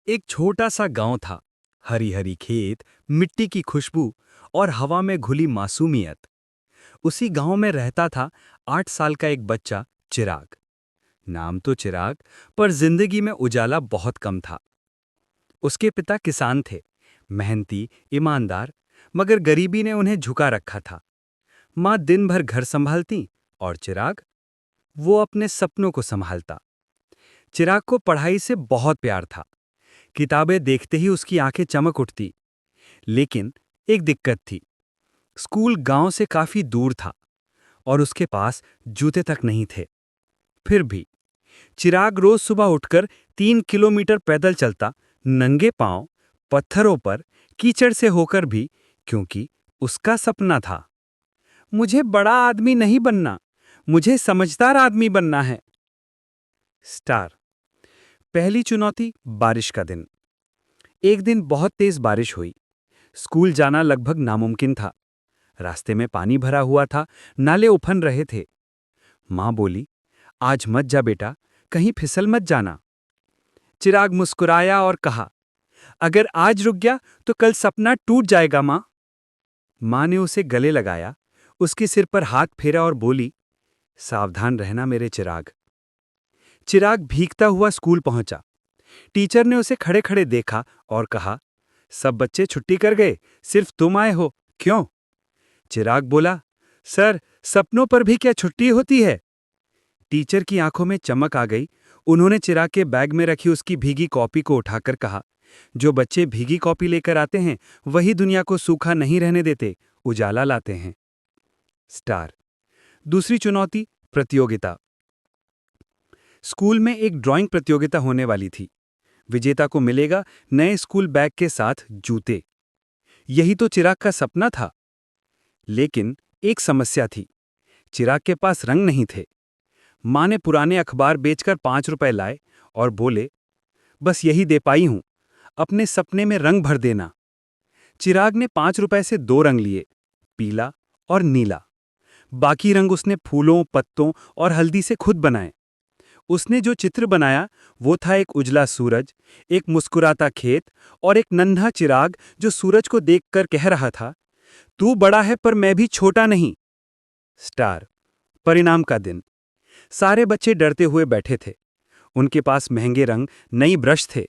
एक छोटा सा गांव था। हरी हरी खेत, मिट्टी की खुशबू और हवा में घुली मासूमियत। उसी गांव में रहता था 8 साल का एक बच्चा, चिराग। नाम तो चिराग, पर जिंदगी में उजाला बहुत कम था। उसके पिता किसान थे, मेहनती, ईमानदार, मगर गरीबी ने उन्हें झुका रखा था। माँ दिन भर घर संभालती और चिराग, वो अपने सपनों को संभालता। चिराग को पढ़ाई से बहुत प्यार था। किताबें देखते ही उसकी आंखें चमक उठती। लेकिन एक दिक्कत थी। स्कूल गांव से काफी दूर था और उसके पास जूते तक नहीं थे। फिर भी चिराग रोज सुबह उठकर 3 किलोमीटर पैदल चलता, नंगे पांव, पत्थरों पर, कीचड़ से होकर भी, क्योंकि उसका सपना था। मुझे बड़ा आदमी नहीं बनना, मुझे समझदार आदमी बनना है। स्टार। पहली चुनौती, बारिश का दिन। एक दिन बहुत तेज बारिश हुई। स्कूल जाना लगभग नामुमकिन था। रास्ते में पानी भरा हुआ था, नाले उफन रहे थे। माँ बोली, आज मत जा बेटा, कहीं फिसल मत जाना। चिराग मुस्कुराया और कहा, अगर आज रुक गया तो कल सपना टूट जाएगा माँ। माँ ने उसे गले लगाया, उसके सिर पर हाथ फेरा और बोली, सावधान रहना मेरे चिराग। चिराग भीगता हुआ स्कूल पहुंचा। टीचर ने उसे खड़े खड़े देखा और कहा, सब बच्चे छुट्टी कर गए, सिर्फ तुम आए हो, क्यों? चिराग बोला, सर, सपनों पर भी क्या छुट्टी होती है? टीचर की आंखों में चमक आ गई। उन्होंने चिराग के बैग में रखी उसकी भीगी कॉपी को उठाकर कहा, जो बच्चे भीगी कॉपी लेकर आते हैं वही दुनिया को सूखा नहीं रहने देते, उजाला लाते हैं। स्टार। दूसरी चुनौती, प्रतियोगिता। स्कूल में एक ड्राइंग प्रतियोगिता होने वाली थी। विजेता को मिलेगा नए स्कूल बैग के साथ जूते। यही तो चिराग का सपना था। लेकिन एक समस्या थी, चिराग के पास रंग नहीं थे। माँ ने पुराने अखबार बेचकर 5 रुपए लाए और बोले, बस यही दे पाई हूं, अपने सपने में रंग भर देना। चिराग ने 5 रुपए से 2 रंग लिए, पीला और नीला। बाकी रंग उसने फूलों, पत्तों और हल्दी से खुद बनाए। उसने जो चित्र बनाया वो था एक उजला सूरज, एक मुस्कुराता खेत और एक नन्हा चिराग जो सूरज को देखकर कह रहा था, तू बड़ा है पर मैं भी छोटा नहीं। स्टार। परिणाम का दिन। सारे बच्चे डरते हुए बैठे थे। उनके पास महंगे रंग, नई ब्रश थे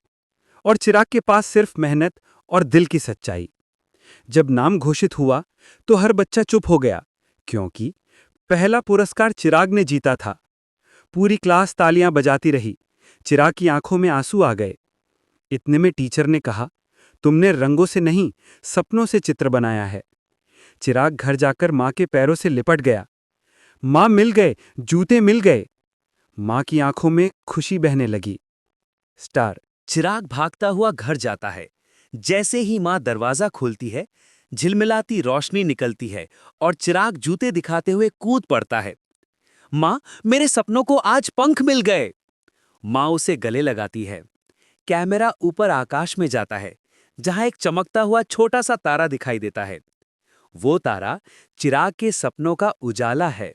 और चिराग के पास सिर्फ मेहनत और दिल की सच्चाई। जब नाम घोषित हुआ तो हर बच्चा चुप हो गया, क्योंकि पहला पुरस्कार चिराग ने जीता था। पूरी क्लास तालियां बजाती रही। चिराग की आंखों में आंसू आ गए। इतने में टीचर ने कहा, तुमने रंगों से नहीं, सपनों से चित्र बनाया है। चिराग घर जाकर माँ के पैरों से लिपट गया। माँ, मिल गए, जूते मिल गए। माँ की आंखों में खुशी बहने लगी। स्टार। चिराग भागता हुआ घर जाता है। जैसे ही माँ दरवाजा खोलती है, झिलमिलाती रोशनी निकलती है और चिराग जूते दिखाते हुए कूद पड़ता है। माँ, मेरे सपनों को आज पंख मिल गए। माँ उसे गले लगाती है। कैमरा ऊपर आकाश में जाता है, जहां एक चमकता हुआ छोटा सा तारा दिखाई देता है। वो तारा चिराग के सपनों का उजाला है।